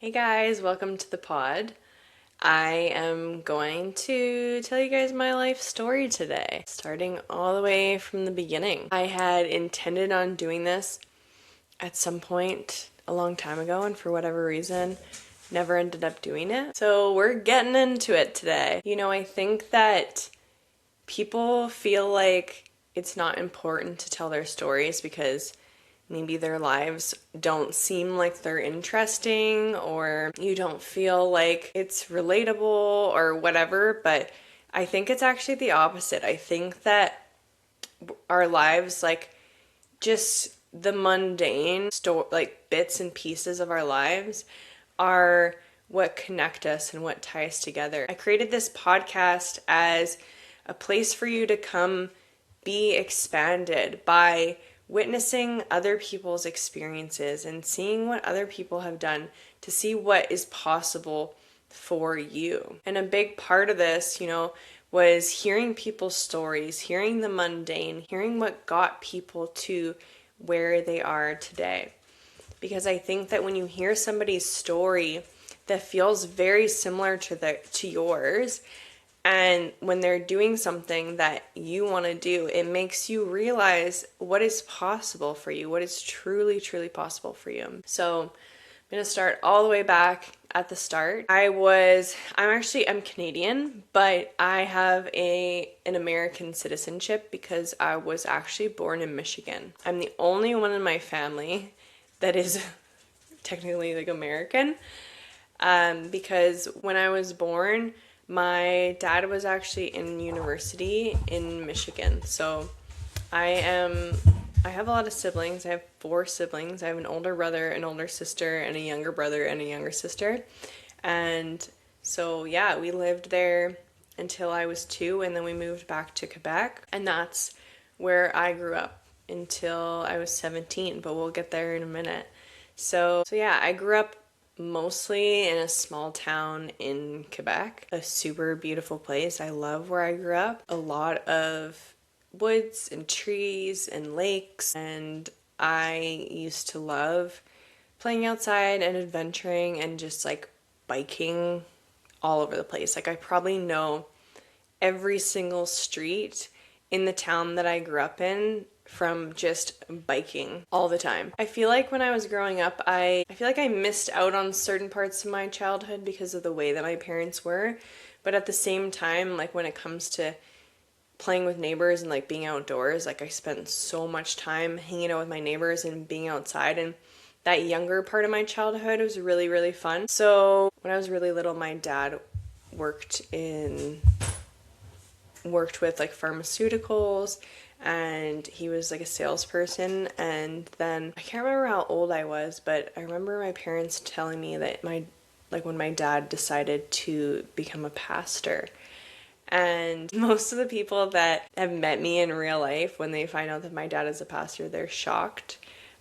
Hey guys, welcome to the pod. I am going to tell you guys my life story today, starting all the way from the beginning. I had intended on doing this at some point a long time ago, and for whatever reason, never ended up doing it. So we're getting into it today. I think that people feel like it's not important to tell their stories because maybe their lives don't seem like they're interesting, or you don't feel like it's relatable or whatever, but I think it's actually the opposite. I think that our lives, like just the mundane bits and pieces of our lives, are what connect us and what tie us together. I created this podcast as a place for you to come be expanded by witnessing other people's experiences and seeing what other people have done to see what is possible for you. And a big part of this, was hearing people's stories, hearing the mundane, hearing what got people to where they are today. Because I think that when you hear somebody's story that feels very similar to yours, and when they're doing something that you want to do, it makes you realize what is possible for you, what is truly, truly possible for you. So I'm going to start all the way back at the start. I'm Canadian, but I have an American citizenship because I was actually born in Michigan. I'm the only one in my family that is technically like American, because when I was born, my dad was actually in university in Michigan. So I have a lot of siblings. I have 4 siblings. I have an older brother, an older sister, and a younger brother and a younger sister. And so, yeah, we lived there until I was 2, and then we moved back to Quebec. And that's where I grew up until I was 17, but we'll get there in a minute. So yeah, I grew up mostly in a small town in Quebec, a super beautiful place. I love where I grew up. A lot of woods and trees and lakes, and I used to love playing outside and adventuring and just like biking all over the place. Like I probably know every single street in the town that I grew up in from just biking all the time. I feel like when I was growing up, I feel like I missed out on certain parts of my childhood because of the way that my parents were. But at the same time, like when it comes to playing with neighbors and like being outdoors, like I spent so much time hanging out with my neighbors and being outside, and that younger part of my childhood was really, really fun. So when I was really little, my dad worked with like pharmaceuticals, and he was like a salesperson. And then I can't remember how old I was, but I remember my parents telling me that when my dad decided to become a pastor. And most of the people that have met me in real life, when they find out that my dad is a pastor, they're shocked.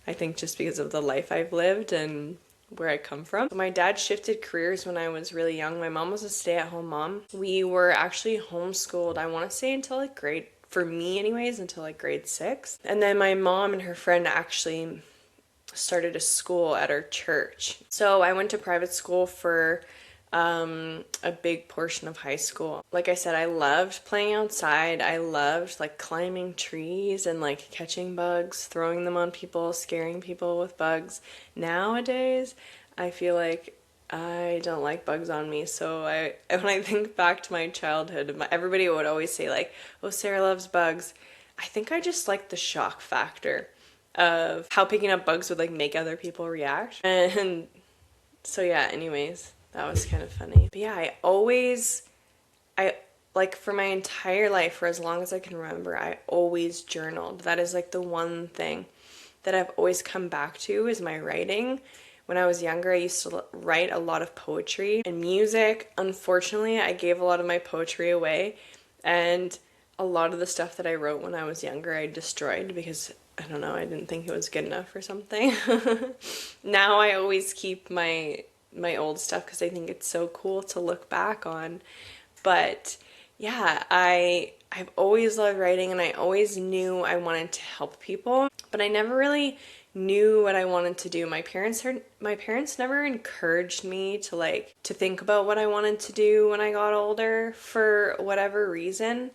I think just because of the life I've lived and where I come from. My dad shifted careers when I was really young. My mom was a stay-at-home mom. We were actually homeschooled, I want to say for me anyways, until like grade 6. And then my mom and her friend actually started a school at our church. So I went to private school for a big portion of high school. Like I said, I loved playing outside. I loved like climbing trees and like catching bugs, throwing them on people, scaring people with bugs. Nowadays, I feel like I don't like bugs on me. So when I think back to my childhood, everybody would always say like, "Oh, Sarah loves bugs." I think I just like the shock factor of how picking up bugs would like make other people react. And so yeah, anyways, that was kind of funny. But yeah, I like for my entire life, for as long as I can remember, I always journaled. That is like the one thing that I've always come back to is my writing. When I was younger, I used to write a lot of poetry and music. Unfortunately, I gave a lot of my poetry away, and a lot of the stuff that I wrote when I was younger, I destroyed because I don't know, I didn't think it was good enough or something. Now I always keep my old stuff because I think it's so cool to look back on. But yeah, I've always loved writing, and I always knew I wanted to help people, but I never really knew what I wanted to do. My parents never encouraged me to think about what I wanted to do when I got older for whatever reason.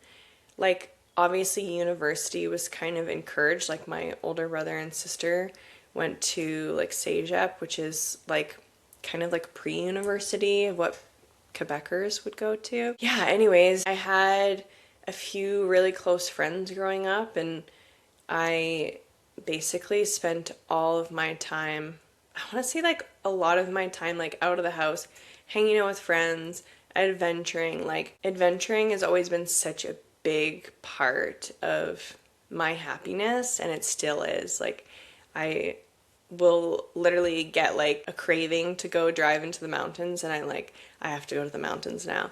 Like, obviously university was kind of encouraged. Like, my older brother and sister went to like CEGEP, which is like kind of like pre-university of what Quebecers would go to. Yeah, anyways, I had a few really close friends growing up, and I basically spent all of my time, I want to say like a lot of my time, like out of the house, hanging out with friends, adventuring. Like, adventuring has always been such a big part of my happiness, and it still is. Like, I will literally get like a craving to go drive into the mountains, and I have to go to the mountains now.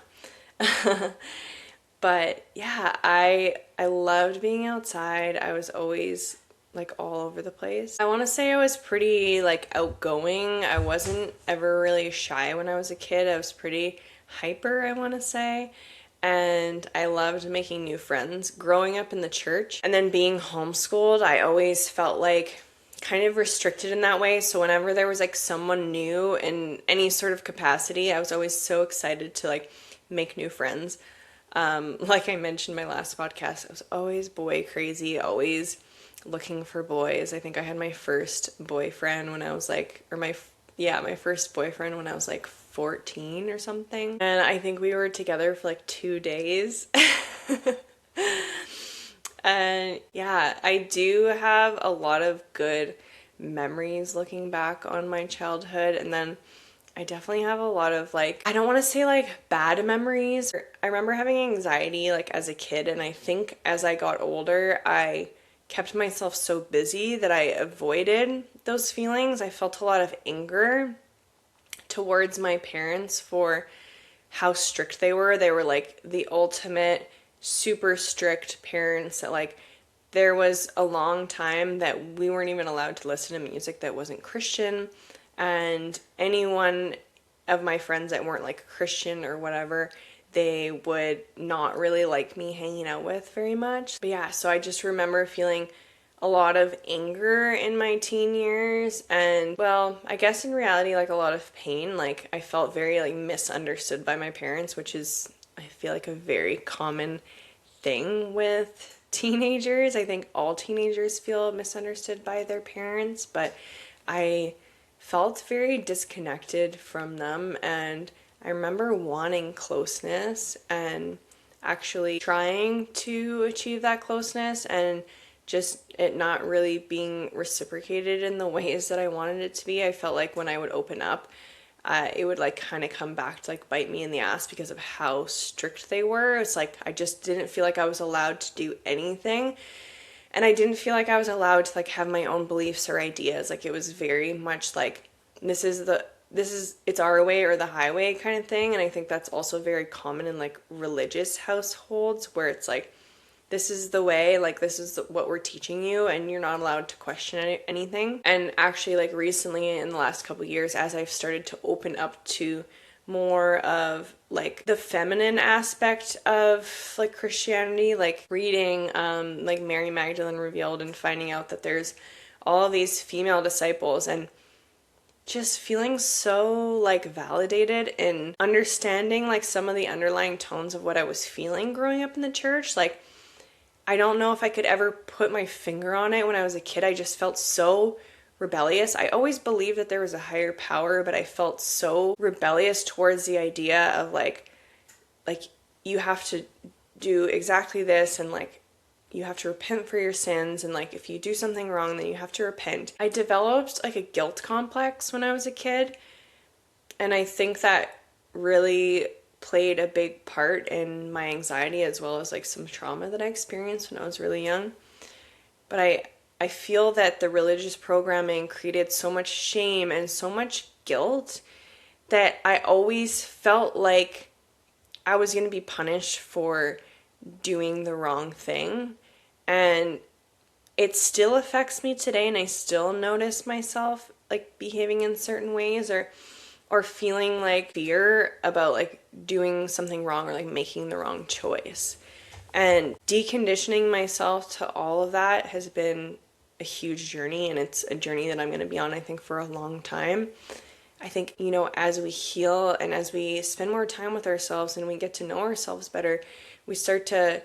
But yeah, I loved being outside. I was always like all over the place. I want to say I was pretty like outgoing. I wasn't ever really shy when I was a kid. I was pretty hyper, I want to say. And I loved making new friends. Growing up in the church and then being homeschooled, I always felt like kind of restricted in that way. So whenever there was like someone new in any sort of capacity, I was always so excited to like make new friends. Like I mentioned in my last podcast, I was always boy crazy, always looking for boys. I think I had my first boyfriend when I was like, my first boyfriend when I was like 14 or something. And I think we were together for like 2 days. And yeah, I do have a lot of good memories looking back on my childhood. And then I definitely have a lot of like, I don't want to say like bad memories. I remember having anxiety like as a kid, and I think as I got older, I kept myself so busy that I avoided those feelings. I felt a lot of anger towards my parents for how strict they were. They were like the ultimate super strict parents that like there was a long time that we weren't even allowed to listen to music that wasn't Christian, and anyone of my friends that weren't like Christian or whatever, they would not really like me hanging out with very much. But yeah, so I just remember feeling a lot of anger in my teen years, and well, I guess in reality like a lot of pain. Like, I felt very like misunderstood by my parents, which is, I feel like, a very common thing with teenagers. I think all teenagers feel misunderstood by their parents, but I felt very disconnected from them, and I remember wanting closeness and actually trying to achieve that closeness, and just it not really being reciprocated in the ways that I wanted it to be. I felt like when I would open up, it would like kind of come back to like bite me in the ass because of how strict they were. It's like I just didn't feel like I was allowed to do anything, and I didn't feel like I was allowed to like have my own beliefs or ideas. Like, it was very much like it's our way or the highway kind of thing. And I think that's also very common in like religious households, where it's like, this is the way, like this is what we're teaching you, and you're not allowed to question anything. And actually, like recently in the last couple of years, as I've started to open up to more of like the feminine aspect of like Christianity, like reading like Mary Magdalene Revealed and finding out that there's all these female disciples, and just feeling so like validated and understanding like some of the underlying tones of what I was feeling growing up in the church. Like, I don't know if I could ever put my finger on it. When I was a kid, I just felt so rebellious. I always believed that there was a higher power, but I felt so rebellious towards the idea of like you have to do exactly this, and like you have to repent for your sins, and like if you do something wrong, then you have to repent. I developed like a guilt complex when I was a kid, and I think that really played a big part in my anxiety, as well as like some trauma that I experienced when I was really young. But I feel that the religious programming created so much shame and so much guilt that I always felt like I was going to be punished for doing the wrong thing. And it still affects me today, and I still notice myself like behaving in certain ways, or feeling like fear about like doing something wrong or like making the wrong choice. And deconditioning myself to all of that has been a huge journey, and it's a journey that I'm going to be on, I think, for a long time. I think, as we heal and as we spend more time with ourselves and we get to know ourselves better, we start to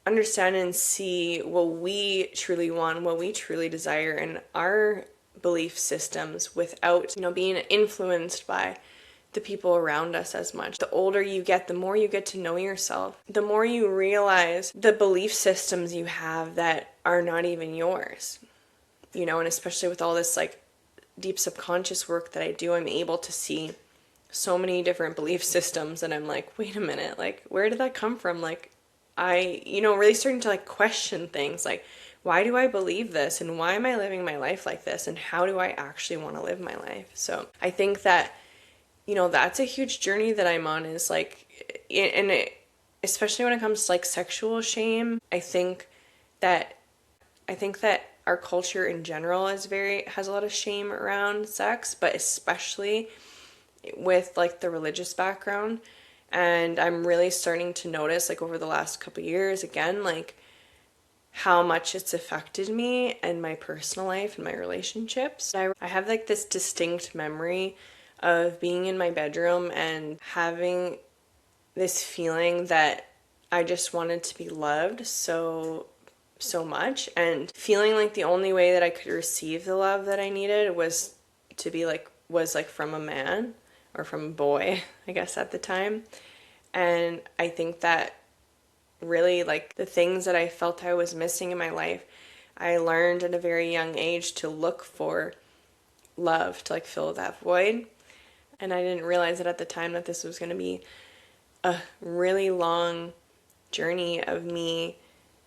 understand and see what we truly want, what we truly desire, and our belief systems without, being influenced by the people around us as much. The older you get, the more you get to know yourself, the more you realize the belief systems you have that are not even yours. And especially with all this like deep subconscious work that I do, I'm able to see so many different belief systems, and I'm like, wait a minute, like, where did that come from? Like, really starting to like question things like, why do I believe this, and why am I living my life like this, and how do I actually want to live my life? So I think that, that's a huge journey that I'm on, is like, especially when it comes to like sexual shame. I think that our culture in general has a lot of shame around sex, but especially with like the religious background. And I'm really starting to notice, like, over the last couple of years, again, like, how much it's affected me and my personal life and my relationships. I have like this distinct memory of being in my bedroom and having this feeling that I just wanted to be loved so much, and feeling like the only way that I could receive the love that I needed was from a man, or from a boy, I guess, at the time. And I think that really, like, the things that I felt I was missing in my life, I learned at a very young age to look for love to like fill that void. And I didn't realize it at the time that this was going to be a really long journey of me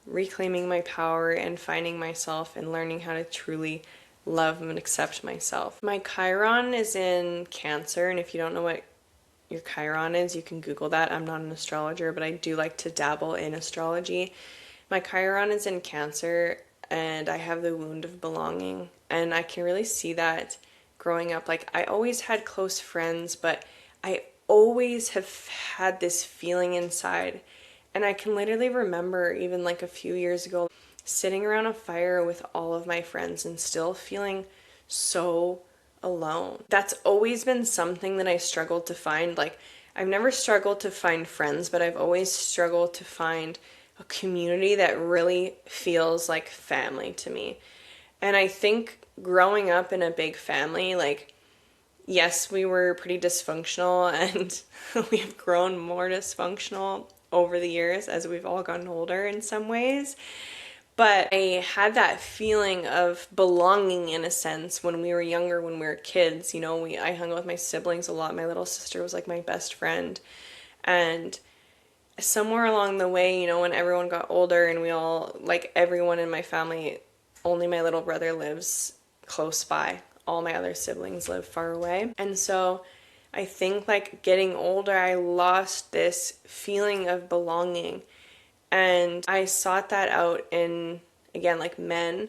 reclaiming my power and finding myself and learning how to truly love and accept myself. My Chiron is in Cancer, and if you don't know what your Chiron is, you can Google that. I'm not an astrologer, but I do like to dabble in astrology. My Chiron is in Cancer, and I have the wound of belonging, and I can really see that growing up. Like, I always had close friends, but I always have had this feeling inside. And I can literally remember, even like a few years ago, sitting around a fire with all of my friends and still feeling so alone. That's always been something that I struggled to find. Like, I've never struggled to find friends, but I've always struggled to find a community that really feels like family to me. And I think growing up in a big family, like, yes, we were pretty dysfunctional, and we have grown more dysfunctional over the years as we've all gotten older in some ways. But I had that feeling of belonging, in a sense, when we were younger, when we were kids. I hung out with my siblings a lot. My little sister was like my best friend. And somewhere along the way, when everyone got older and we all, like, everyone in my family, only my little brother lives close by. All my other siblings live far away. And so I think, like, getting older, I lost this feeling of belonging. And I sought that out in, again, like, men,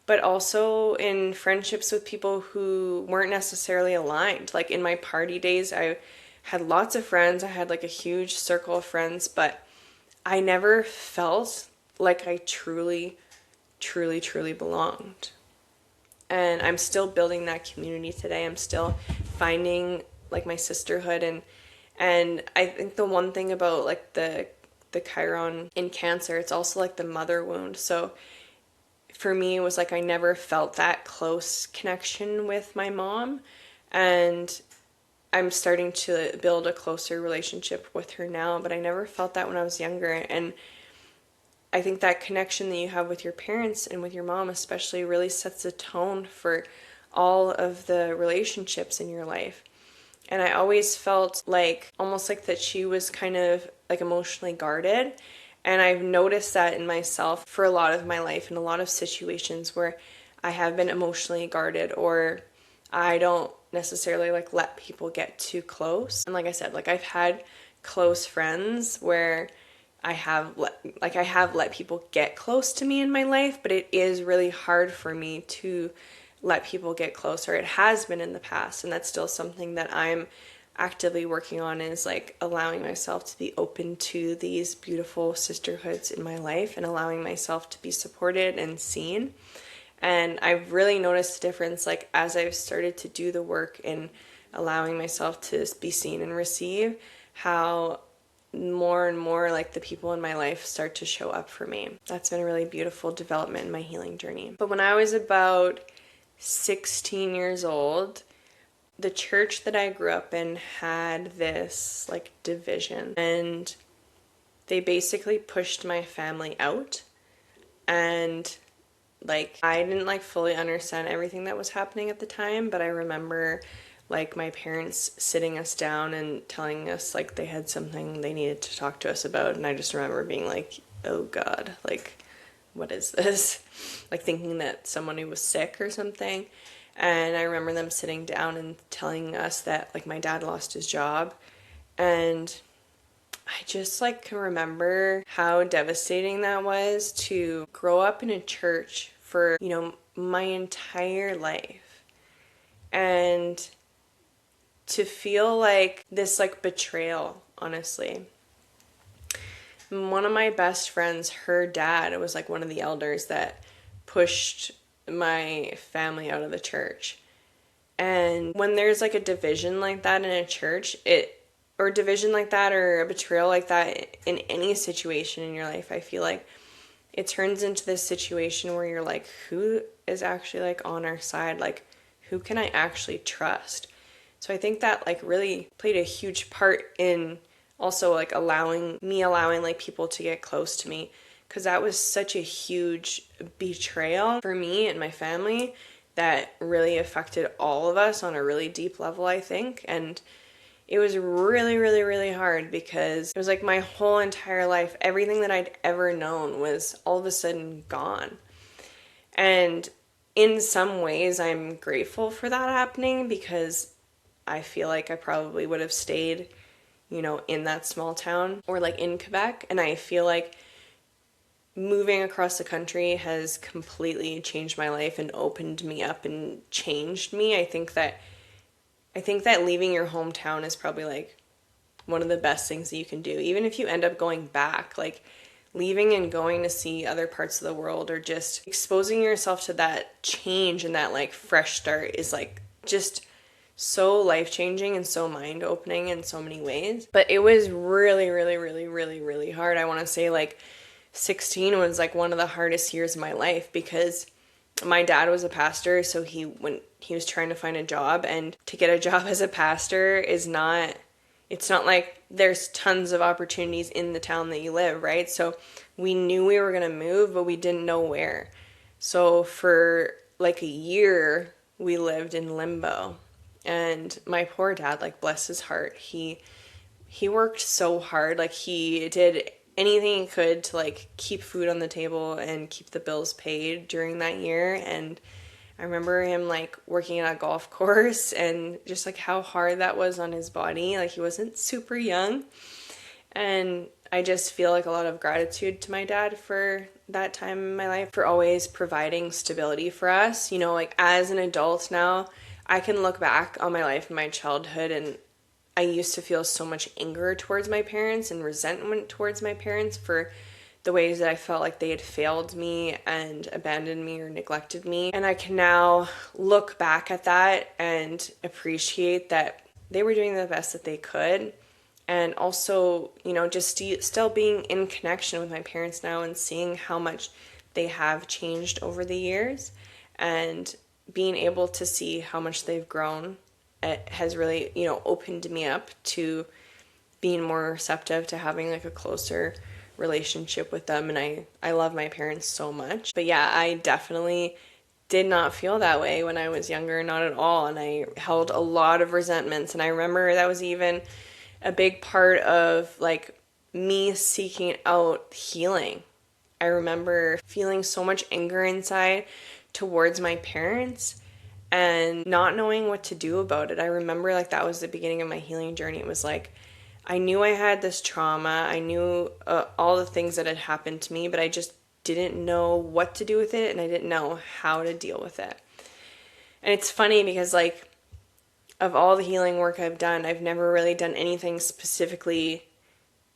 but also in friendships with people who weren't necessarily aligned. Like, in my party days, I had lots of friends. I had like a huge circle of friends, but I never felt like I truly, truly, truly belonged. And I'm still building that community today. I'm still finding like my sisterhood, and I think the one thing about like the Chiron in Cancer, it's also like the mother wound. So for me, it was like I never felt that close connection with my mom, and I'm starting to build a closer relationship with her now, but I never felt that when I was younger. And I think that connection that you have with your parents and with your mom especially really sets a tone for all of the relationships in your life. And I always felt like, almost like that she was kind of like emotionally guarded. And I've noticed that in myself for a lot of my life, in a lot of situations where I have been emotionally guarded, or I don't necessarily like let people get too close. And like I said, like, I've had close friends where I have let people get close to me in my life, but it is really hard for me to let people get closer. It has been in the past, and that's still something that I'm actively working on, is like allowing myself to be open to these beautiful sisterhoods in my life and allowing myself to be supported and seen. And I've really noticed a difference, like, as I've started to do the work in allowing myself to be seen and receive, how more and more, like, the people in my life start to show up for me. That's been a really beautiful development in my healing journey. But when I was about 16 years old, the church that I grew up in had this, like, division. And they basically pushed my family out. And like, I didn't like fully understand everything that was happening at the time, but I remember like my parents sitting us down and telling us like they had something they needed to talk to us about, and I just remember being like, oh God, like, what is this? Like thinking that someone who was sick or something. And I remember them sitting down and telling us that like my dad lost his job. And I just like can remember how devastating that was to grow up in a church for, my entire life, and to feel like this like betrayal, honestly. One of my best friends, her dad was like one of the elders that pushed my family out of the church. And when there's like a division like that in a church, or a division like that or a betrayal like that in any situation in your life, I feel like it turns into this situation where you're like, who is actually like on our side? Like, who can I actually trust? So I think that like really played a huge part in also like allowing like people to get close to me, because that was such a huge betrayal for me and my family that really affected all of us on a really deep level, I think. And it was really, really, really hard because it was like my whole entire life, everything that I'd ever known was all of a sudden gone. And in some ways, I'm grateful for that happening, because I feel like I probably would have stayed, in that small town or like in Quebec. And I feel like moving across the country has completely changed my life and opened me up and changed me. I think that leaving your hometown is probably like one of the best things that you can do. Even if you end up going back, like leaving and going to see other parts of the world, or just exposing yourself to that change and that like fresh start, is like just so life-changing and so mind-opening in so many ways. But it was really, really, really, really, really hard. I want to say like 16 was like one of the hardest years of my life, because my dad was a pastor, so when he was trying to find a job, and to get a job as a pastor it's not like there's tons of opportunities in the town that you live, right? So we knew we were going to move, but we didn't know where. So for like a year, we lived in limbo. And my poor dad, like, bless his heart, he worked so hard. Like, he did anything he could to like keep food on the table and keep the bills paid during that year. And I remember him like working at a golf course, and just like how hard that was on his body. Like, he wasn't super young. And I just feel like a lot of gratitude to my dad for that time in my life, for always providing stability for us. Like as an adult now, I can look back on my life and my childhood, and I used to feel so much anger towards my parents and resentment towards my parents for the ways that I felt like they had failed me and abandoned me or neglected me. And I can now look back at that and appreciate that they were doing the best that they could. And also, just still being in connection with my parents now and seeing how much they have changed over the years, and being able to see how much they've grown. It has really, opened me up to being more receptive to having like a closer relationship with them. And I love my parents so much. But yeah, I definitely did not feel that way when I was younger, not at all. And I held a lot of resentments. And I remember that was even a big part of like me seeking out healing. I remember feeling so much anger inside towards my parents and not knowing what to do about it. I remember like that was the beginning of my healing journey. It was like I knew I had this trauma. I knew all the things that had happened to me, but I just didn't know what to do with it, and I didn't know how to deal with it. And it's funny because like of all the healing work I've done, I've never really done anything specifically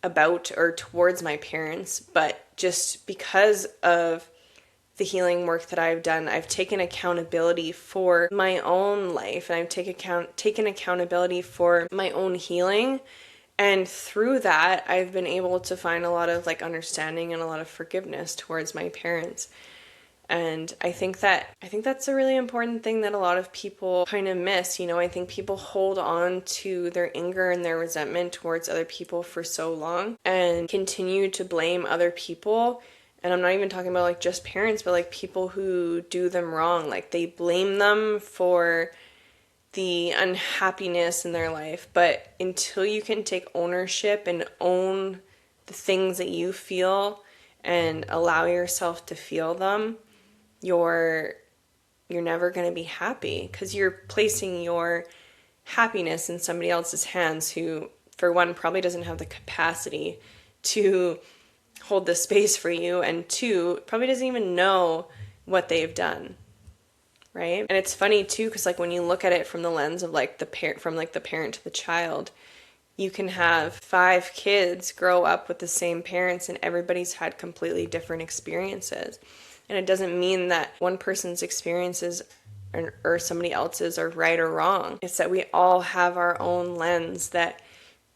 about or towards my parents, but just because of the healing work that I've done, I've taken accountability for my own life, and I've taken accountability for my own healing. And through that, I've been able to find a lot of like understanding and a lot of forgiveness towards my parents. And I think that's a really important thing that a lot of people kind of miss. I think people hold on to their anger and their resentment towards other people for so long and continue to blame other people. And I'm not even talking about like just parents, but like people who do them wrong. Like they blame them for the unhappiness in their life. But until you can take ownership and own the things that you feel and allow yourself to feel them, you're never going to be happy, because you're placing your happiness in somebody else's hands who, for one, probably doesn't have the capacity to hold the space for you, and two, probably doesn't even know what they've done, right? And it's funny too, because like when you look at it from the lens of like the parent to the child, you can have 5 kids grow up with the same parents and everybody's had completely different experiences. And it doesn't mean that one person's experiences or somebody else's are right or wrong. It's that we all have our own lens that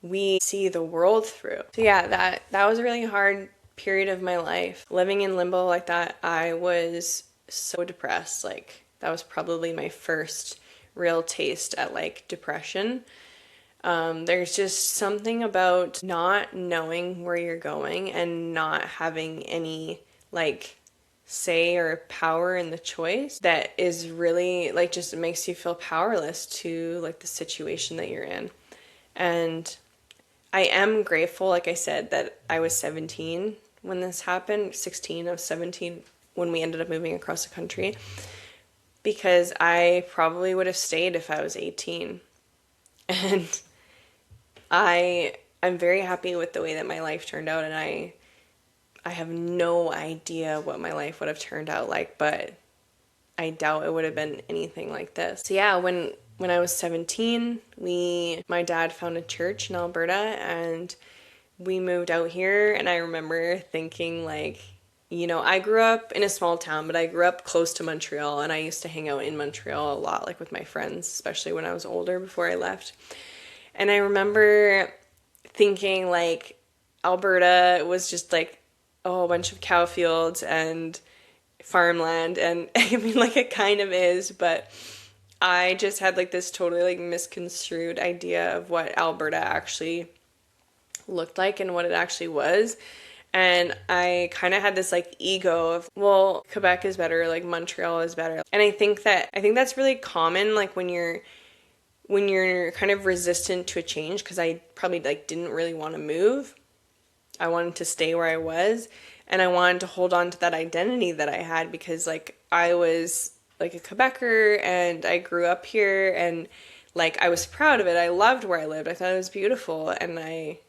we see the world through. So yeah, that was a really hard period of my life. Living in limbo like that, I was so depressed. Like that was probably my first real taste at like depression. There's just something about not knowing where you're going and not having any like say or power in the choice that is really like just makes you feel powerless to like the situation that you're in. And I am grateful, like I said, that I was 17 when this happened, 16, I was 17 when we ended up moving across the country, because I probably would have stayed if I was 18. And I'm very happy with the way that my life turned out, and I have no idea what my life would have turned out like, but I doubt it would have been anything like this. So yeah, when I was 17, my dad found a church in Alberta and we moved out here, and I remember thinking like, I grew up in a small town, but I grew up close to Montreal, and I used to hang out in Montreal a lot, like with my friends, especially when I was older before I left. And I remember thinking like Alberta was just like a whole bunch of cow fields and farmland, and I mean like it kind of is, but I just had like this totally like misconstrued idea of what Alberta actually looked like and what it actually was. And I kind of had this like ego of, well, Quebec is better, like Montreal is better. And I think that's really common, like when you're kind of resistant to a change, because I probably like didn't really want to move. I wanted to stay where I was, and I wanted to hold on to that identity that I had, because like I was like a Quebecer and I grew up here, and like I was proud of it. I loved where I lived. I thought it was beautiful, and I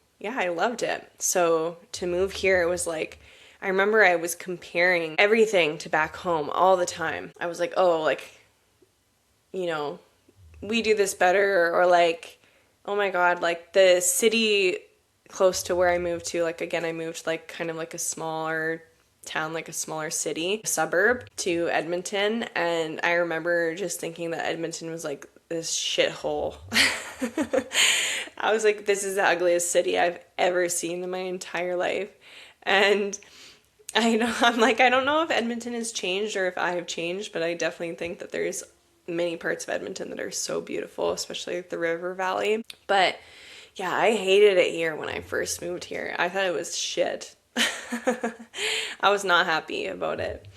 loved it. So to move here, it was like, I remember I was comparing everything to back home all the time. I was like, oh, like, we do this better, or like, oh my God, like the city close to where I moved to, like again, I moved like kind of like a smaller town, like a smaller city, suburb to Edmonton, and I remember just thinking that Edmonton was like this shithole. I was like, this is the ugliest city I've ever seen in my entire life. And I'm like, I don't know if Edmonton has changed or if I have changed, but I definitely think that there's many parts of Edmonton that are so beautiful, especially the River Valley. But yeah, I hated it here when I first moved here. I thought it was shit. I was not happy about it.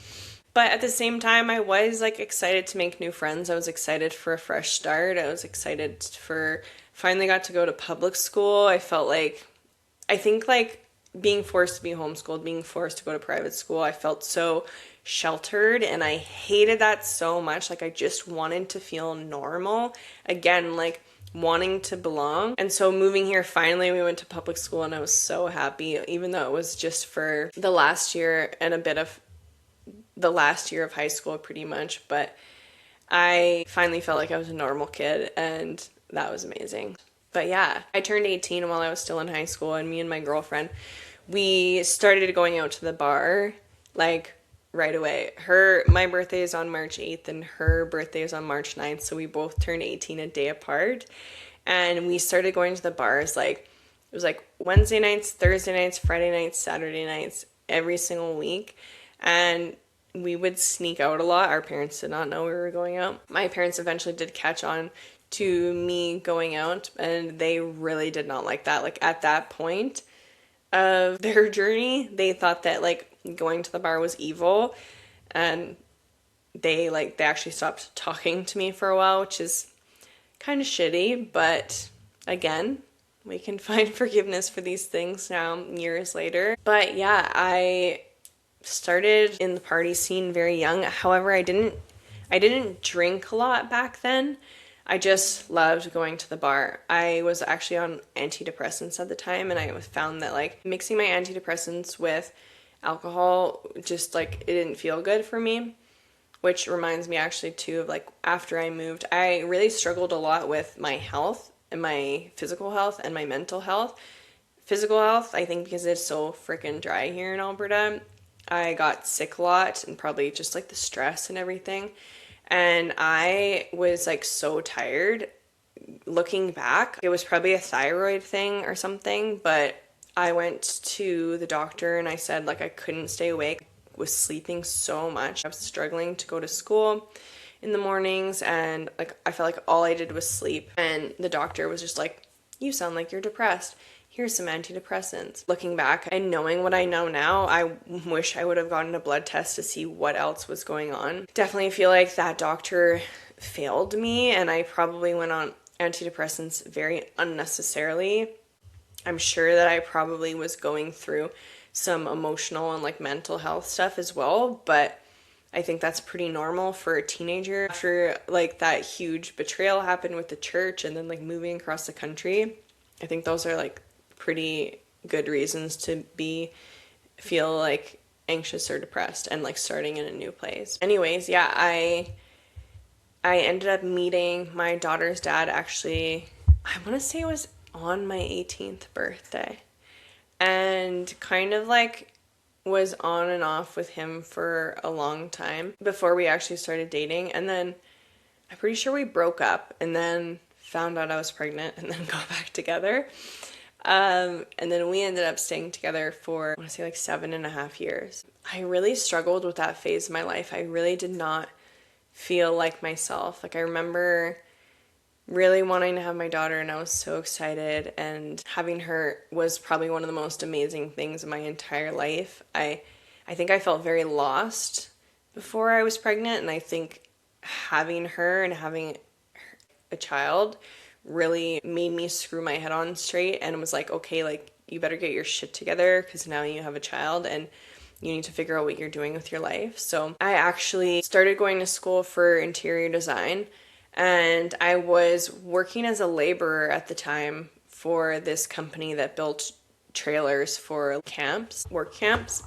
But at the same time, I was like excited to make new friends. I was excited for a fresh start. I was excited for finally got to go to public school. I think like being forced to be homeschooled, being forced to go to private school, I felt so sheltered, and I hated that so much. Like I just wanted to feel normal again, like wanting to belong. And so moving here, finally we went to public school, and I was so happy, even though it was just for the last year and a bit of the last year of high school pretty much. But I finally felt like I was a normal kid, and that was amazing. But yeah, I turned 18 while I was still in high school, and me and my girlfriend, we started going out to the bar like right away. My birthday is on March 8th and her birthday is on March 9th, so we both turned 18 a day apart. And we started going to the bars like it was like Wednesday nights, Thursday nights, Friday nights, Saturday nights, every single week. And we would sneak out a lot. Our parents did not know we were going out. My parents eventually did catch on to me going out, and they really did not like that. Like at that point of their journey, they thought that like going to the bar was evil, and they actually stopped talking to me for a while, which is kind of shitty, but again, we can find forgiveness for these things now years later. But yeah, I started in the party scene very young. However, I didn't drink a lot back then. I just loved going to the bar. I was actually on antidepressants at the time, and I found that like mixing my antidepressants with alcohol just like it didn't feel good for me. Which reminds me actually too of like after I moved, I really struggled a lot with my health and my physical health and my mental health. Physical health, I think because it's so freaking dry here in Alberta, I got sick a lot, and probably just like the stress and everything. And I was like so tired. Looking back, it was probably a thyroid thing or something, but I went to the doctor and I said like I couldn't stay awake, was sleeping so much. I was struggling to go to school in the mornings, and like I felt like all I did was sleep. And the doctor was just like, "You sound like you're depressed. Here's some antidepressants." Looking back and knowing what I know now, I wish I would have gotten a blood test to see what else was going on. Definitely feel like that doctor failed me, and I probably went on antidepressants very unnecessarily. I'm sure that I probably was going through some emotional and like mental health stuff as well, but I think that's pretty normal for a teenager. After like that huge betrayal happened with the church and then like moving across the country, I think those are like pretty good reasons to feel like anxious or depressed and like starting in a new place. Anyways, yeah, I ended up meeting my daughter's dad actually, I want to say it was on my 18th birthday. And kind of like was on and off with him for a long time before we actually started dating. And then I'm pretty sure we broke up and then found out I was pregnant and then got back together. And then we ended up staying together for, I want to say like 7.5 years. I really struggled with that phase of my life. I really did not feel like myself. Like I remember really wanting to have my daughter, and I was so excited, and having her was probably one of the most amazing things in my entire life. I think I felt very lost before I was pregnant, and I think having her and having a child really made me screw my head on straight and was like, okay, like you better get your shit together because now you have a child and you need to figure out what you're doing with your life. So I actually started going to school for interior design. And I was working as a laborer at the time for this company that built trailers for camps, work camps.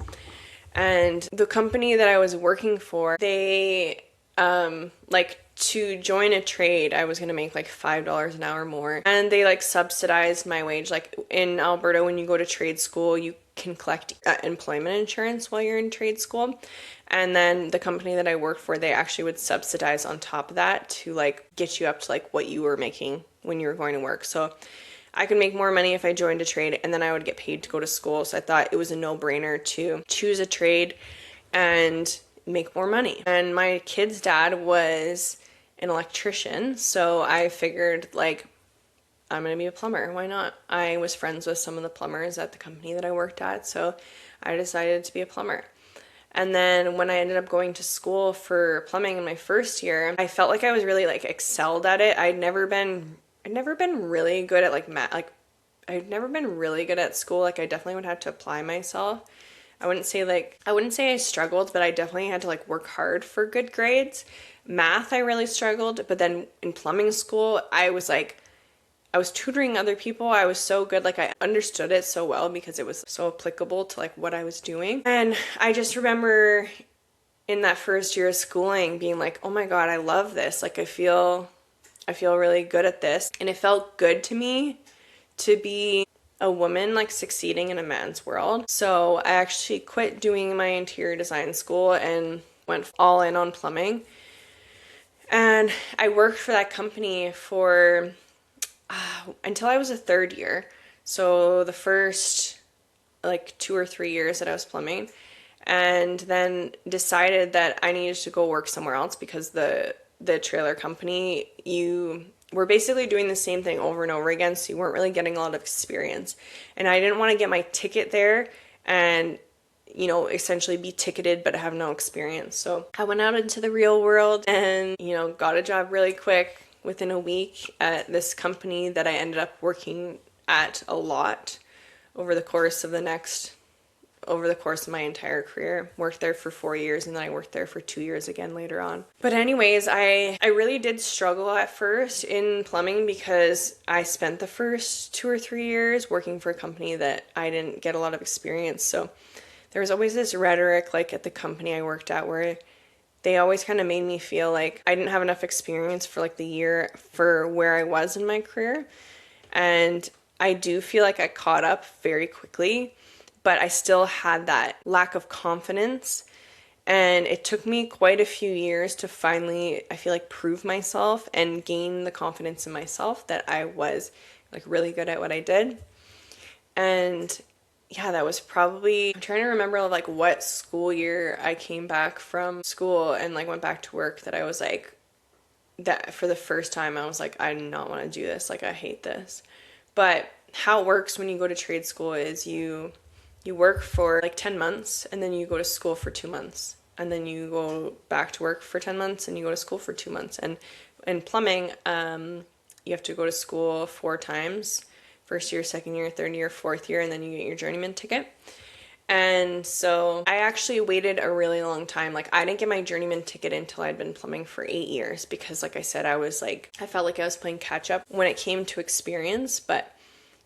And the company that I was working for, they, like to join a trade, I was going to make like $5 an hour more. And they like subsidized my wage. Like in Alberta, when you go to trade school, you can collect employment insurance while you're in trade school. And then the company that I worked for, they actually would subsidize on top of that to like get you up to like what you were making when you were going to work. So I could make more money if I joined a trade, and then I would get paid to go to school. So I thought it was a no-brainer to choose a trade and make more money. And my kid's dad was an electrician, so I figured like I'm gonna be a plumber. Why not? I was friends with some of the plumbers at the company that I worked at, so I decided to be a plumber. And then when I ended up going to school for plumbing in my first year, I felt like I was really like excelled at it. I'd never been really good at like math. Like I'd never been really good at school. Like I definitely would have to apply myself. I wouldn't say I struggled, but I definitely had to like work hard for good grades. Math, I really struggled, but then in plumbing school, I was tutoring other people. I was so good. Like I understood it so well because it was so applicable to like what I was doing. And I just remember in that first year of schooling being like, oh my God, I love this. Like I feel really good at this. And it felt good to me to be a woman like succeeding in a man's world. So I actually quit doing my interior design school and went all in on plumbing. And I worked for that company for until I was a third year. So the first like 2 or 3 years that I was plumbing, and then decided that I needed to go work somewhere else because the trailer company, you were basically doing the same thing over and over again, so you weren't really getting a lot of experience. And I didn't want to get my ticket there and essentially be ticketed but have no experience. So I went out into the real world and, got a job really quick within a week at this company that I ended up working at a lot over the course of my entire career. Worked there for 4 years, and then I worked there for 2 years again later on. But anyways, I really did struggle at first in plumbing because I spent the first 2 or 3 years working for a company that I didn't get a lot of experience. So there was always this rhetoric like at the company I worked at where they always kind of made me feel like I didn't have enough experience for like the year for where I was in my career. And I do feel like I caught up very quickly, but I still had that lack of confidence. And it took me quite a few years to finally, I feel like, prove myself and gain the confidence in myself that I was like really good at what I did. And yeah, that was probably, I'm trying to remember like what school year I came back from school and like went back to work that I was like, that for the first time I was like, I do not want to do this. Like, I hate this. But how it works when you go to trade school is you work for like 10 months and then you go to school for 2 months. And then you go back to work for 10 months and you go to school for 2 months. And in plumbing, you have to go to school 4 times. First year, second year, third year, fourth year, and then you get your journeyman ticket. And so I actually waited a really long time. Like, I didn't get my journeyman ticket until I'd been plumbing for 8 years because, like I said, I felt like I was playing catch up when it came to experience. But,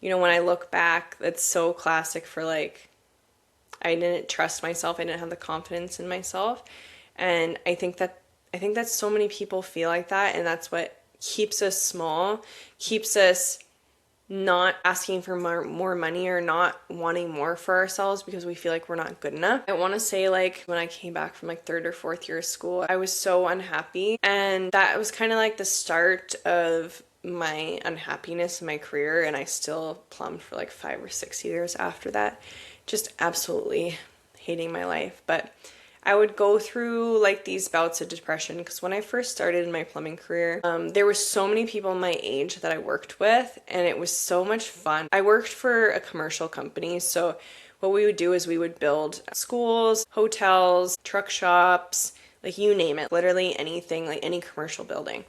when I look back, that's so classic for like, I didn't trust myself. I didn't have the confidence in myself. And I think that so many people feel like that. And that's what keeps us small, keeps us not asking for more money or not wanting more for ourselves because we feel like we're not good enough. I want to say like when I came back from like third or fourth year of school, I was so unhappy, and that was kind of like the start of my unhappiness in my career. And I still plumbed for like 5 or 6 years after that, just absolutely hating my life. But I would go through like these bouts of depression because when I first started in my plumbing career, there were so many people my age that I worked with, and it was so much fun. I worked for a commercial company, so what we would do is we would build schools, hotels, truck shops, like you name it, literally anything, like any commercial building.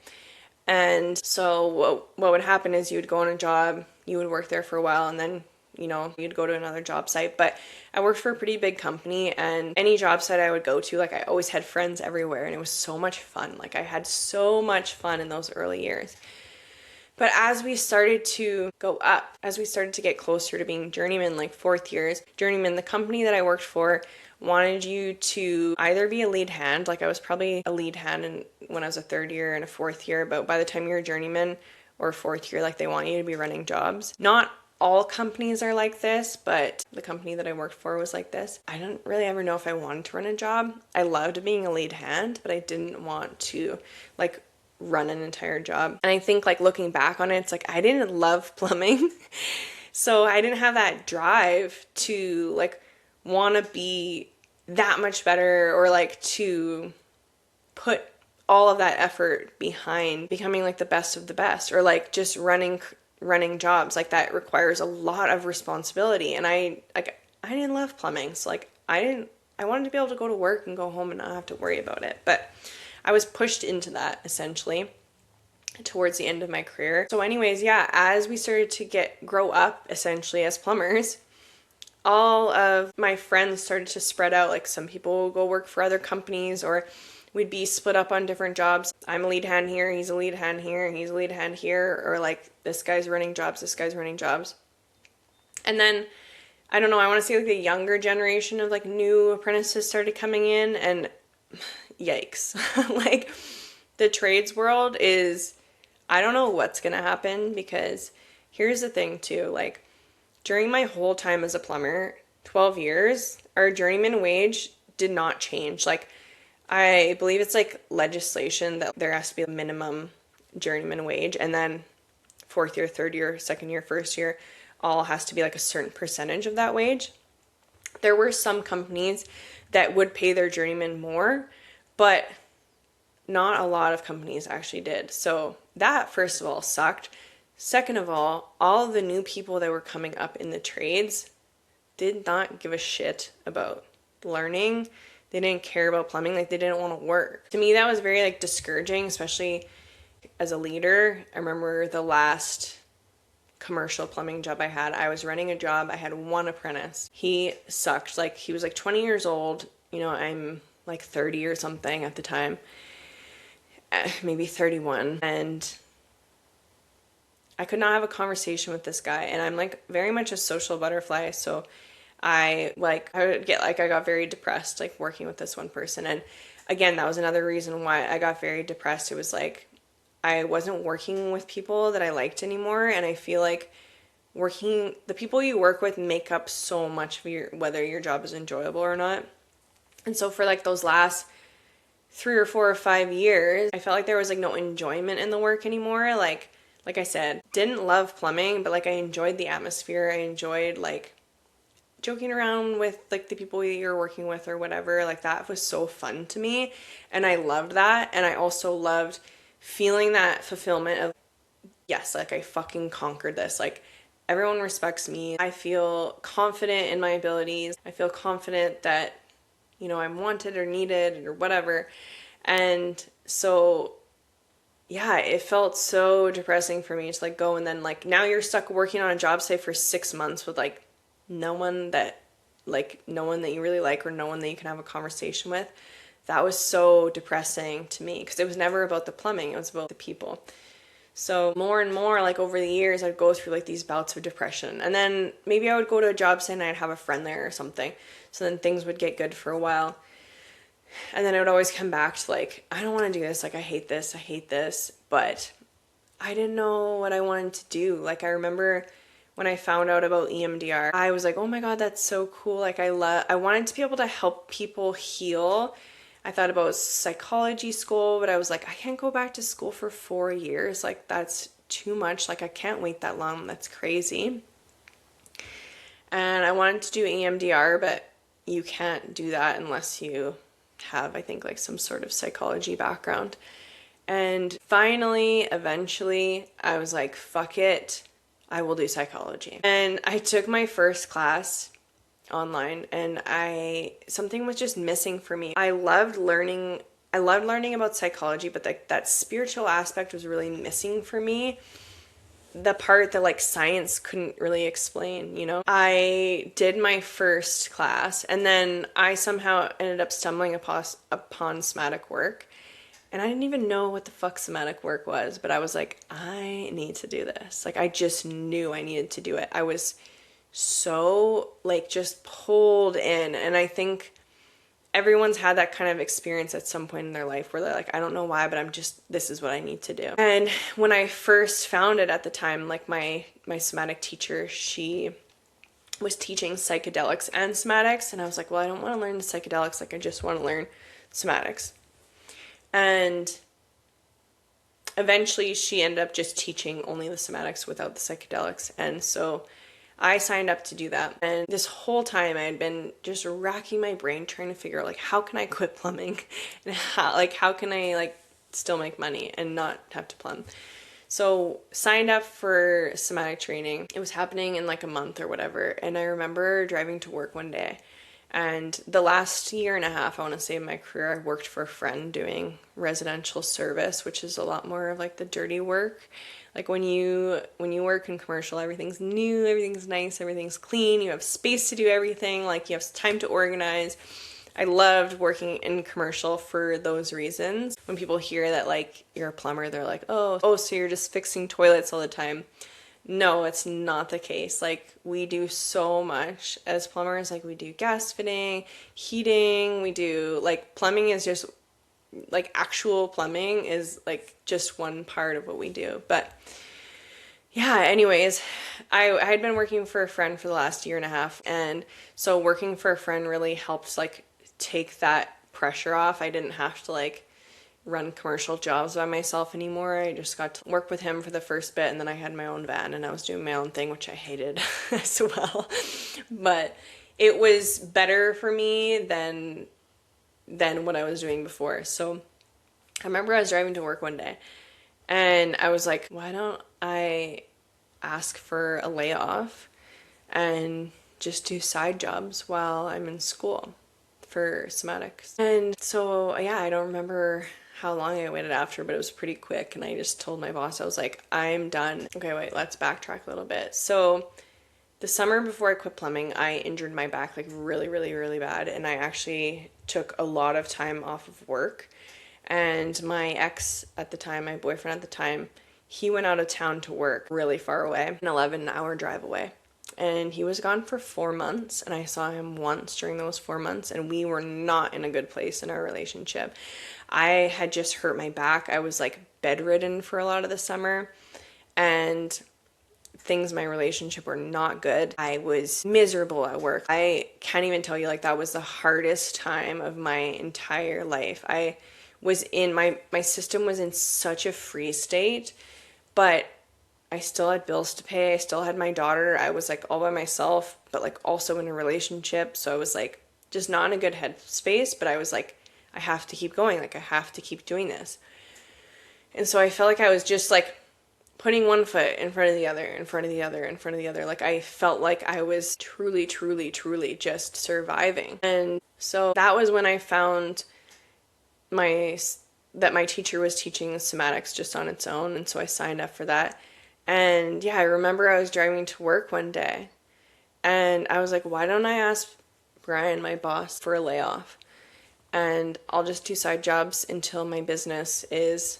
And so what would happen is you would go on a job, you would work there for a while, and then you'd go to another job site. But I worked for a pretty big company, and any job site I would go to, like I always had friends everywhere, and it was so much fun. Like I had so much fun in those early years. But as we started to go up, as we started to get closer to being journeyman, like fourth years, journeyman, the company that I worked for wanted you to either be a lead hand, like I was probably a lead hand when I was a third year and a fourth year, but by the time you're a journeyman or fourth year, like they want you to be running jobs. Not all companies are like this, but the company that I worked for was like this. I didn't really ever know if I wanted to run a job. I loved being a lead hand, but I didn't want to like run an entire job. And I think like looking back on it, it's like I didn't love plumbing. So I didn't have that drive to like want to be that much better or like to put all of that effort behind becoming like the best of the best or like just running jobs. Like that requires a lot of responsibility, and I didn't love plumbing, so like I wanted to be able to go to work and go home and not have to worry about it. But I was pushed into that essentially towards the end of my career. So anyways, yeah, as we started to grow up essentially as plumbers, all of my friends started to spread out. Like some people would go work for other companies, or we'd be split up on different jobs. I'm a lead hand here, he's a lead hand here, he's a lead hand here, or like this guy's running jobs, this guy's running jobs. And then, I don't know, I want to say like the younger generation of like new apprentices started coming in, and yikes. Like the trades world is, I don't know what's going to happen, because here's the thing too, like During my whole time as a plumber, 12 years, our journeyman wage did not change. Like, I believe it's like legislation that there has to be a minimum journeyman wage, and then fourth year, third year, second year, first year, all has to be like a certain percentage of that wage. There were some companies that would pay their journeyman more, but not a lot of companies actually did. So that, first of all, sucked. Second of all of the new people that were coming up in the trades did not give a shit about learning. They didn't care about plumbing. Like, they didn't want to work. To me, that was very like discouraging, especially as a leader. I remember the last commercial plumbing job I had. I was running a job. I had one apprentice. He sucked. Like, he was like 20 years old. You know, I'm like 30 or something at the time. Maybe 31. And I could not have a conversation with this guy. And I'm like very much a social butterfly. So I got very depressed, like, working with this one person. And again, that was another reason why I got very depressed. It was like, I wasn't working with people that I liked anymore. And I feel like the people you work with make up so much of whether your job is enjoyable or not. And so for like those last 3 or 4 or 5 years, I felt like there was like no enjoyment in the work anymore. Like I said, didn't love plumbing, but like I enjoyed the atmosphere. I enjoyed like joking around with like the people you're working with or whatever. Like, that was so fun to me. And I loved that. And I also loved feeling that fulfillment of, yes, like I fucking conquered this. Like, everyone respects me. I feel confident in my abilities. I feel confident that, you know, I'm wanted or needed or whatever. And so, yeah, it felt so depressing for me to like go, and then like now you're stuck working on a job site for 6 months with like no one that you really like, or no one that you can have a conversation with. That was so depressing to me, because it was never about the plumbing, it was about the people. So more and more, like over the years, I'd go through like these bouts of depression, and then maybe I would go to a job site and I'd have a friend there or something, so then things would get good for a while. And then I would always come back to like, I don't want to do this, like I hate this, but I didn't know what I wanted to do. Like, I remember when I found out about EMDR, I was like, oh my God, that's so cool. Like, I wanted to be able to help people heal. I thought about psychology school, but I was like, I can't go back to school for 4 years. Like, that's too much. Like, I can't wait that long. That's crazy. And I wanted to do EMDR, but you can't do that unless you have, I think, like some sort of psychology background. And finally, eventually, I was like, fuck it, I will do psychology. And I took my first class online, and something was just missing for me. I loved learning about psychology, but like that spiritual aspect was really missing for me. The part that like science couldn't really explain, you know? I did my first class, and then I somehow ended up stumbling upon somatic work. And I didn't even know what the fuck somatic work was, but I was like, I need to do this. Like, I just knew I needed to do it. I was so like just pulled in. And I think everyone's had that kind of experience at some point in their life where they're like, I don't know why, but this is what I need to do. And when I first found it at the time, like my somatic teacher, she was teaching psychedelics and somatics. And I was like, well, I don't want to learn the psychedelics. Like, I just want to learn somatics. And eventually she ended up just teaching only the somatics without the psychedelics. And so I signed up to do that. And this whole time I had been just racking my brain trying to figure out like, how can I quit plumbing, and how can I like still make money and not have to plumb. So signed up for somatic training. It was happening in like a month or whatever. And I remember driving to work one day, and the last year and a half, I want to say, in my career, I worked for a friend doing residential service, which is a lot more of like the dirty work. Like when you work in commercial, everything's new, everything's nice, everything's clean, you have space to do everything, like you have time to organize. I loved working in commercial for those reasons. When people hear that like you're a plumber, they're like, oh, so you're just fixing toilets all the time. No, it's not the case. Like, we do so much as plumbers. Like, we do gas fitting, heating, we do like plumbing is just like actual plumbing is like just one part of what we do. But yeah, anyways, I had been working for a friend for the last year and a half, and so working for a friend really helped like take that pressure off. I didn't have to like run commercial jobs by myself anymore. I just got to work with him for the first bit, and then I had my own van and I was doing my own thing, which I hated as well. But it was better for me than what I was doing before. So I remember I was driving to work one day and I was like, why don't I ask for a layoff and just do side jobs while I'm in school for somatics? And so, yeah, I don't remember how long I waited after, but it was pretty quick. And I just told my boss, I was like, I'm done. Okay, wait, let's backtrack a little bit. So, the summer before I quit plumbing, I injured my back like really, really, really bad. And I actually took a lot of time off of work. And my ex at the time, my boyfriend at the time, he went out of town to work really far away, an 11-hour drive away. And he was gone for 4 months, and I saw him once during those 4 months, and we were not in a good place in our relationship. I had just hurt my back. I was like bedridden for a lot of the summer, and things in my relationship were not good. I was miserable at work. I can't even tell you, like, that was the hardest time of my entire life. I was in my system was in such a freeze state, but I still had bills to pay. I still had my daughter. I was like all by myself, but like also in a relationship. So I was like just not in a good headspace, but I was like, I have to keep going. Like I have to keep doing this. And so I felt like I was just like putting one foot in front of the other, in front of the other, in front of the other. Like I felt like I was truly, truly, truly just surviving. And so that was when I found my that my teacher was teaching somatics just on its own, and so I signed up for that. And yeah, I remember I was driving to work one day and I was like, why don't I ask Brian, my boss, for a layoff? And I'll just do side jobs until my business is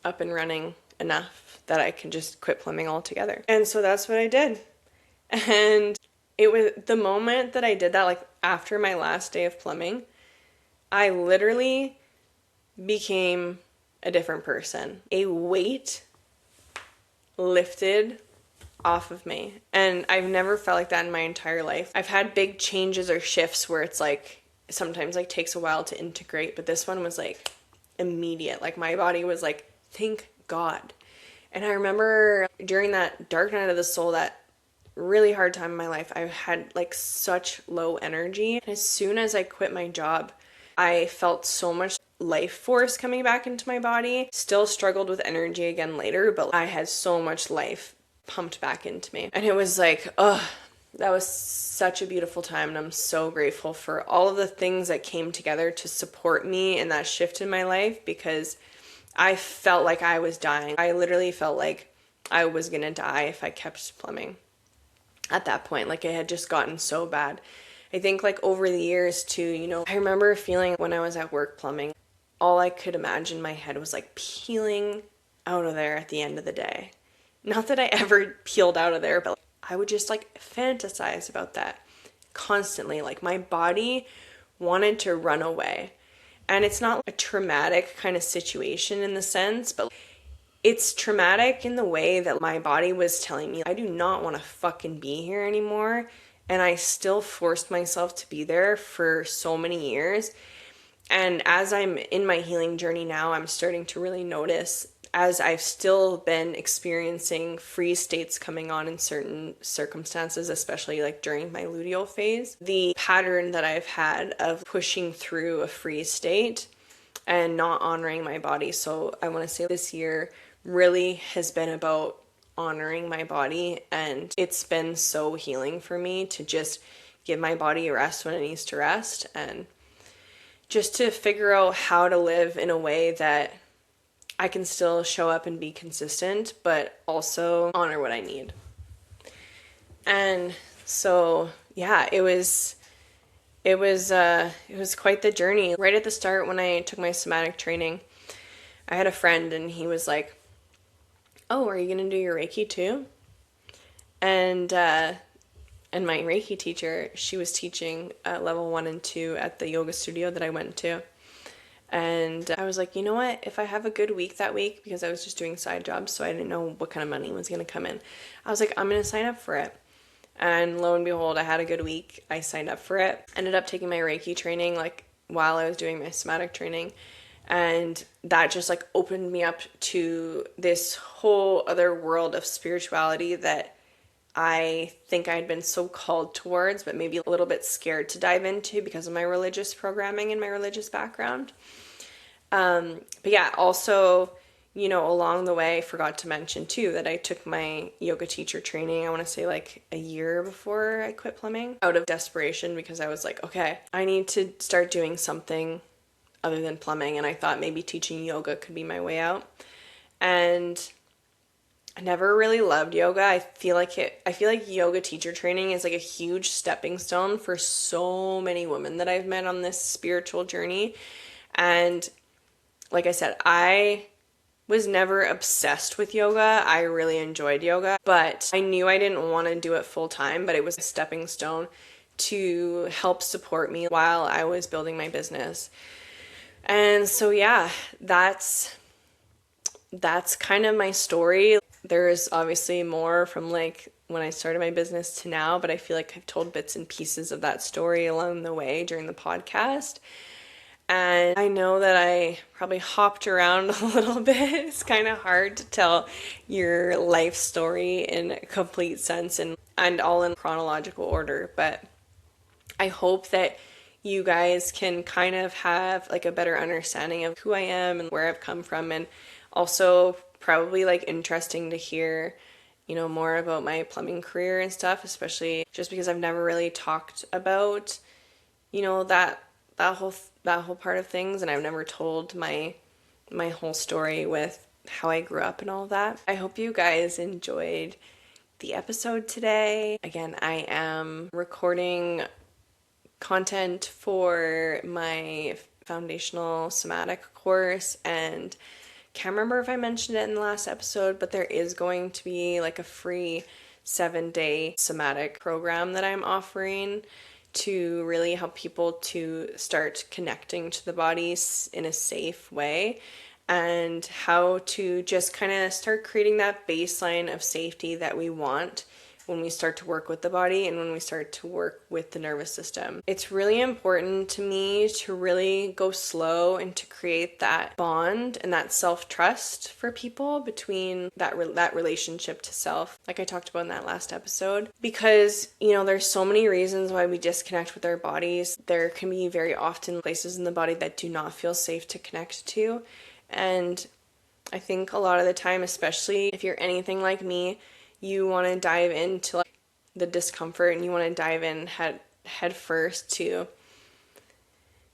up and running enough that I can just quit plumbing altogether. And so that's what I did. And it was the moment that I did that, like after my last day of plumbing, I literally became a different person. A weight lifted off of me. And I've never felt like that in my entire life. I've had big changes or shifts where it's like sometimes like takes a while to integrate, but this one was like immediate. Like my body was like, thank God. And I remember during that dark night of the soul, that really hard time in my life, I had like such low energy. And as soon as I quit my job, I felt so much life force coming back into my body. Still struggled with energy again later, but I had so much life pumped back into me. And it was like, oh, that was such a beautiful time. And I'm so grateful for all of the things that came together to support me in that shift in my life, because I felt like I was dying. I literally felt like I was gonna die if I kept plumbing at that point. Like it had just gotten so bad. I think like over the years too, I remember feeling when I was at work plumbing, all I could imagine in my head was like peeling out of there at the end of the day. Not that I ever peeled out of there, but I would just like fantasize about that constantly. Like my body wanted to run away. And it's not a traumatic kind of situation in the sense, but it's traumatic in the way that my body was telling me, I do not want to fucking be here anymore. And I still forced myself to be there for so many years. And as I'm in my healing journey now, I'm starting to really notice, as I've still been experiencing freeze states coming on in certain circumstances, especially like during my luteal phase, the pattern that I've had of pushing through a freeze state and not honoring my body. So I want to say this year really has been about honoring my body, and it's been so healing for me to just give my body a rest when it needs to rest, and just to figure out how to live in a way that I can still show up and be consistent, but also honor what I need. And so, yeah, it was quite the journey. Right at the start, when I took my somatic training, I had a friend and he was like, oh, are you going to do your Reiki too? And my Reiki teacher, she was teaching level 1 and 2 at the yoga studio that I went to. And I was like, you know what? If I have a good week that week, because I was just doing side jobs, so I didn't know what kind of money was going to come in, I was like, I'm going to sign up for it. And lo and behold, I had a good week. I signed up for it. Ended up taking my Reiki training like while I was doing my somatic training. And that just like opened me up to this whole other world of spirituality that I think I'd been so called towards, but maybe a little bit scared to dive into because of my religious programming and my religious background. But yeah, also, along the way, I forgot to mention too that I took my yoga teacher training, I want to say like a year before I quit plumbing, out of desperation because I was like, okay, I need to start doing something other than plumbing. And I thought maybe teaching yoga could be my way out. And I never really loved yoga. I feel like yoga teacher training is like a huge stepping stone for so many women that I've met on this spiritual journey. And like I said, I was never obsessed with yoga. I really enjoyed yoga, but I knew I didn't want to do it full time, but it was a stepping stone to help support me while I was building my business. And so yeah, that's kind of my story. There's obviously more from like when I started my business to now, but I feel like I've told bits and pieces of that story along the way during the podcast. And I know that I probably hopped around a little bit. It's kind of hard to tell your life story in a complete sense and all in chronological order. But I hope that you guys can kind of have like a better understanding of who I am and where I've come from. And also probably like interesting to hear, more about my plumbing career and stuff, especially just because I've never really talked about, that whole part of things, and I've never told my whole story with how I grew up and all of that. I hope you guys enjoyed the episode today. Again, I am recording content for my foundational somatic course, and can't remember if I mentioned it in the last episode, but there is going to be like a free 7-day somatic program that I'm offering to really help people to start connecting to the body in a safe way, and how to just kind of start creating that baseline of safety that we want when we start to work with the body and when we start to work with the nervous system. It's really important to me to really go slow and to create that bond and that self-trust for people between that relationship to self, like I talked about in that last episode. Because, there's so many reasons why we disconnect with our bodies. There can be very often places in the body that do not feel safe to connect to. And I think a lot of the time, especially if you're anything like me, you want to dive into like the discomfort and you want to dive in head first to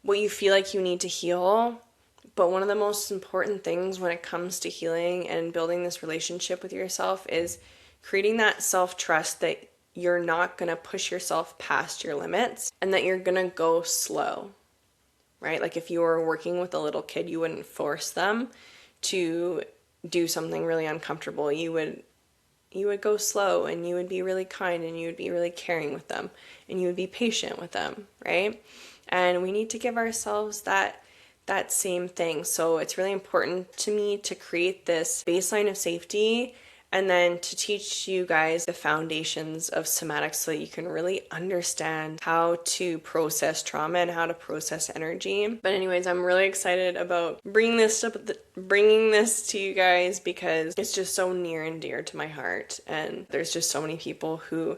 what you feel like you need to heal. But one of the most important things when it comes to healing and building this relationship with yourself is creating that self-trust that you're not going to push yourself past your limits and that you're going to go slow, right? Like if you were working with a little kid, you wouldn't force them to do something really uncomfortable. You would go slow, and you would be really kind, and you would be really caring with them, and you would be patient with them, right? And we need to give ourselves that same thing. So it's really important to me to create this baseline of safety and then to teach you guys the foundations of somatics so that you can really understand how to process trauma and how to process energy. But anyways, I'm really excited about bringing this to you guys because it's just so near and dear to my heart. And there's just so many people who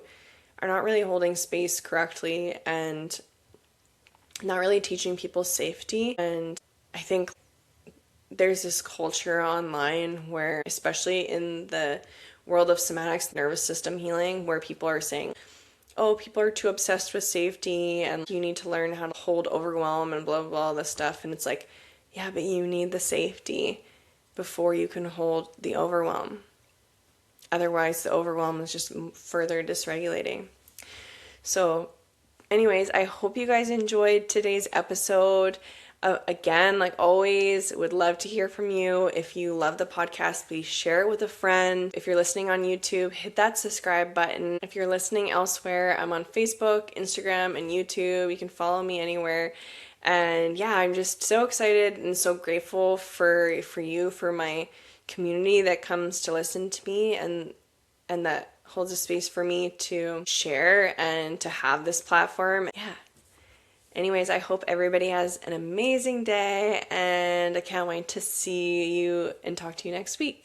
are not really holding space correctly and not really teaching people safety. And I think there's this culture online where, especially in the world of somatics, nervous system healing, where people are saying, oh, people are too obsessed with safety and you need to learn how to hold overwhelm and blah, blah, blah, this stuff. And it's like, yeah, but you need the safety before you can hold the overwhelm. Otherwise, the overwhelm is just further dysregulating. So anyways, I hope you guys enjoyed today's episode. Again, like always, would love to hear from you. If you love the podcast, please share it with a friend. If you're listening on YouTube, hit that subscribe button. If you're listening elsewhere, I'm on Facebook, Instagram, and YouTube. You can follow me anywhere. And yeah, I'm just so excited and so grateful for you, for my community that comes to listen to me, and that holds a space for me to share and to have this platform. Yeah. Anyways, I hope everybody has an amazing day, and I can't wait to see you and talk to you next week.